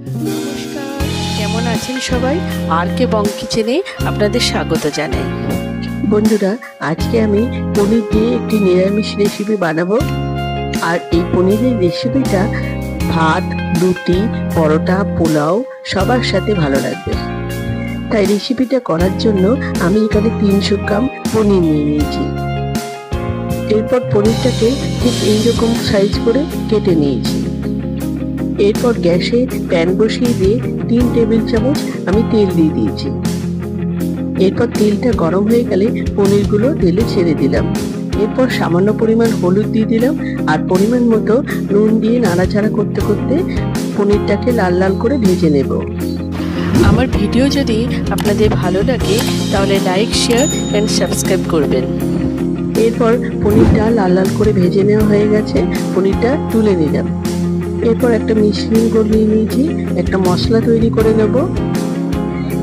নমস্কার, কেমন আছেন সবাই? আর কে বং কিচেনে আপনাদের স্বাগত জানাই। বন্ধুরা, আজকে আমি পনির দিয়ে একটি নিরামিষ রেসিপি বানাবো। আর এই পনিরের রেসিপিটা ভাত, রুটি, পরোটা, পোলাও সবার সাথে ভালো লাগবে। তাই রেসিপিটা করার জন্য আমি এখানে 300 গ্রাম পনির নিয়ে নিয়েছি। এরপর পনিরটাকে ঠিক এইরকম সাইজ করে কেটে নিয়েছি। এরপর গ্যাসে প্যান বসিয়ে দিয়ে 3 টেবিল চামচ আমি তেল দিয়ে দিয়েছি। এরপর তেলটা গরম হয়ে গেলে পনিরগুলো তেলে ছেড়ে দিলাম। এরপর সামান্য পরিমাণ হলুদ দিয়ে দিলাম আর পরিমাণ মতো নুন দিয়ে নাড়াচাড়া করতে করতে পনিরটাকে লাল লাল করে ভেজে নেব। আমার ভিডিও যদি আপনাদের ভালো লাগে তাহলে লাইক, শেয়ার অ্যান্ড সাবস্ক্রাইব করবেন। এরপর পনিরটা লাল লাল করে ভেজে নেওয়া হয়ে গেছে, পনিরটা তুলে নিলাম। এরপর একটা মিক্সিং বোল নিয়ে নিয়েছি, একটা মশলা তৈরি করে নেব।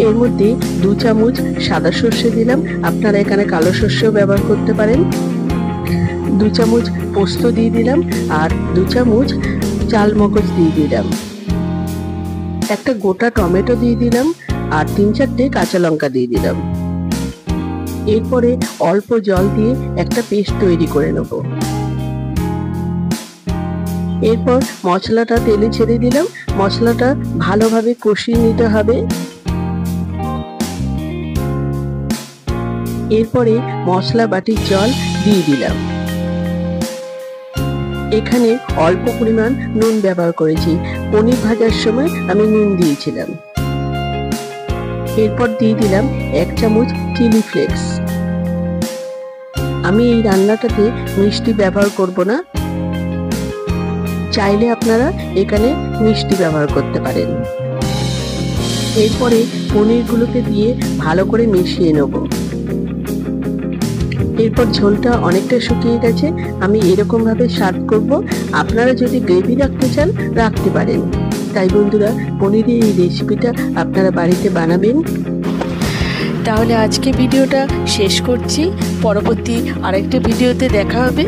এর মধ্যে 2 চামচ সাদা সর্ষে দিলাম, আপনারা এখানে কালো সর্ষেও ব্যবহার করতে পারেন। 2 চামচ পোস্ত দিয়ে দিলাম আর 2 চামচ চাল মগজ দিয়ে দিলাম। একটা গোটা টমেটো দিয়ে দিলাম আর 3-4টে কাঁচা লঙ্কা দিয়ে দিলাম। এরপরে অল্প জল দিয়ে একটা পেস্ট তৈরি করে নেব। এরপর মশলাটা তেলে ছেড়ে দিলাম, মশলাটা ভালোভাবে কষিয়ে নিতে হবে। এরপরে মশলা বাটির জল দিয়ে দিলাম। এখানে অল্প পরিমাণ নুন ব্যবহার করেছি, পনির ভাজার সময় আমি নুন দিয়েছিলাম। এরপর দিয়ে দিলাম 1 চামচ চিলি ফ্লেক্স। আমি এই রান্নাটাতে মিষ্টি ব্যবহার করব না, চাইলে আপনারা এখানে মিষ্টি ব্যবহার করতে পারেন। এরপরে পনিরগুলোকে দিয়ে ভালো করে মিশিয়ে নেব। এরপর ঝোলটা অনেকটা শুকিয়ে গেছে, আমি এরকম ভাবে সার্ভ করব। আপনারা যদি গ্রেভি রাখতে চান রাখতে পারেন। তাই বন্ধুরা, পনিরের এই রেসিপিটা আপনারা বাড়িতে বানাবেন। তাহলে আজকে ভিডিওটা শেষ করছি, পরবর্তী আরেকটা ভিডিওতে দেখা হবে।